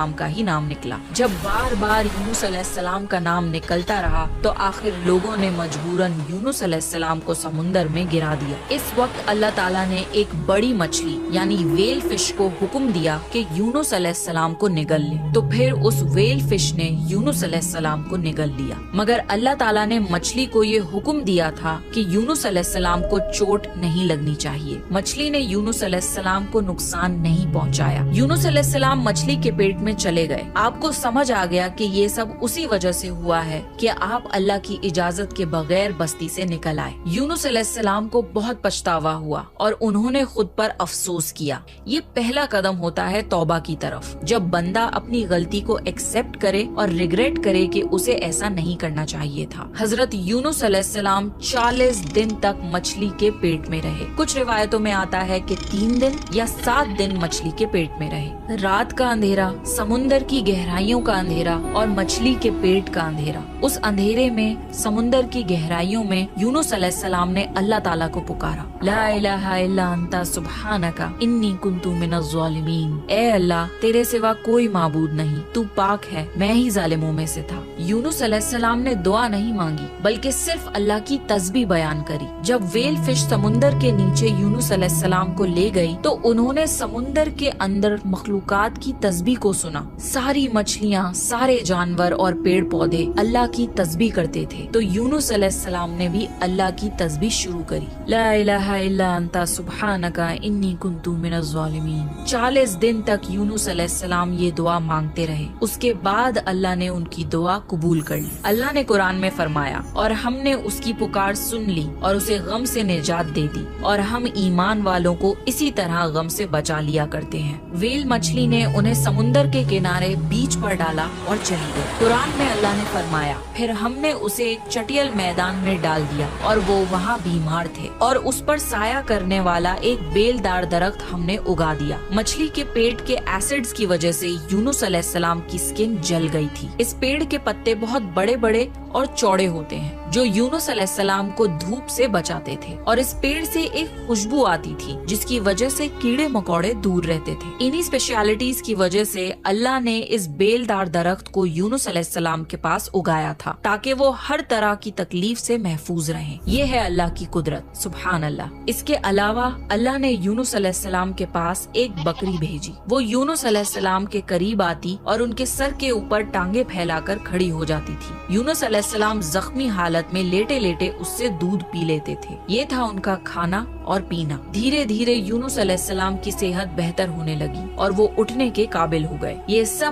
का ही नाम निकला। जब बार बार यूनुस अलैहिस्सलाम का नाम निकलता रहा तो आखिर लोगों ने मजबूरन यूनुस अलैहिस्सलाम को समुंदर में गिरा दिया। इस वक्त अल्लाह ताला ने एक बड़ी मछली यानी वेल फिश को हुक्म दिया कि यूनुस अलैहिस्सलाम को निगल ले। तो फिर उस वेल फिश ने यूनुस अलैहिस्सलाम को निगल लिया। मगर अल्लाह ताला ने मछली को ये हुक्म दिया था कि यूनुस अलैहिस्सलाम को चोट नहीं लगनी चाहिए। मछली ने यूनुस अलैहिस्सलाम को नुकसान नहीं पहुंचाया। यूनुस अलैहिस्सलाम मछली के पेट में चले गए। आपको समझ आ गया कि ये सब उसी वजह से हुआ है कि आप अल्लाह की इजाजत के बगैर बस्ती से निकल आए। यूनुस अलैहिस्सलाम को बहुत पछतावा हुआ और उन्होंने खुद पर अफसोस किया। ये पहला कदम होता है तौबा की तरफ, जब बंदा अपनी गलती को एक्सेप्ट करे और रिग्रेट करे कि उसे ऐसा नहीं करना चाहिए था। हजरत यूनुस अलैहिस्सलाम 40 दिन तक मछली के पेट में रहे। कुछ रिवायतों में आता है कि 3 दिन या 7 दिन मछली के पेट में रहे। रात का अंधेरा, समुंदर की गहराइयों का अंधेरा और मछली के पेट का अंधेरा। उस अंधेरे में, समुंदर की गहराइयों में यूनुस अलैहिस्सलाम ने अल्लाह ताला को पुकारा, ला इलाहा इल्ला अंता सुब्हानका इन्नी कुन्तु मिनज़ ज़ालिमीन। ए अल्लाह, तेरे सिवा कोई माबूद नहीं, तू पाक है, मैं ही जालिमों में से था। यूनुस अलैहिस्सलाम ने दुआ नहीं मांगी बल्कि सिर्फ अल्लाह की तस्बीह बयान करी। जब वेल फिश समुंदर के नीचे यूनुस अलैहिस्सलाम को ले गई तो उन्होंने समुंदर के अंदर मखलूकात की तस्बीह को सुना। सारी मछलियाँ, सारे जानवर और पेड़ पौधे अल्लाह की तस्बीह करते थे। तो यूनुस अलैहिस्सलाम ने भी अल्लाह की तस्बीह शुरू करी, ला इलाहा इल्ला अंता सुब्हानका इन्नी कुन्तु मिनज़ ज़ालिमीन। 40 दिन तक यूनुस अलैहिस्सलाम ये दुआ मांगते रहे। उसके बाद अल्लाह ने उनकी दुआ कबूल कर ली। अल्लाह ने कुरान में फरमाया, और हमने उसकी पुकार सुन ली और उसे गम से निजात दे दी, और हम ईमान वालों को इसी तरह गम से बचा लिया करते हैं। वेल मछली ने उन्हें समुंदर के किनारे बीच पर डाला और चली गई। कुरान में अल्लाह ने फरमाया, फिर हमने उसे एक चटियल मैदान में डाल दिया और वो वहाँ बीमार थे, और उस पर साया करने वाला एक बेलदार दरख्त हमने उगा दिया। मछली के पेट के एसिड्स की वजह से यूनुस अलैहिस्सलाम की स्किन जल गई थी। इस पेड़ के पत्ते बहुत बड़े बड़े और चौड़े होते हैं जो यूनुस अलैहिस्सलाम को धूप से बचाते थे, और इस पेड़ से एक खुशबू आती थी जिसकी वजह से कीड़े मकोड़े दूर रहते थे। इन्हीं स्पेशलिटीज की वजह से अल्लाह ने इस बेलदार दरख्त को यूनुस अलैहिस्सलाम के पास उगाया था ताकि वो हर तरह की तकलीफ से महफूज रहें। ये है अल्लाह की कुदरत, सुभान अल्लाह। इसके अलावा अल्लाह ने यूनुस अलैहिस्सलाम के पास एक बकरी भेजी। वो यूनुस अलैहिस्सलाम के करीब आती और उनके सर के ऊपर टांगे फैलाकर खड़ी हो जाती थी। यूनुस अलैहिस्सलाम जख्मी हालत में लेटे लेटे उससे दूध पी लेते थे। ये था उनका खाना और पीना। धीरे धीरे यूनुस अलैहिस्सलाम की सेहत बेहतर होने लगी और वो उठने के काबिल हो गए। ये सब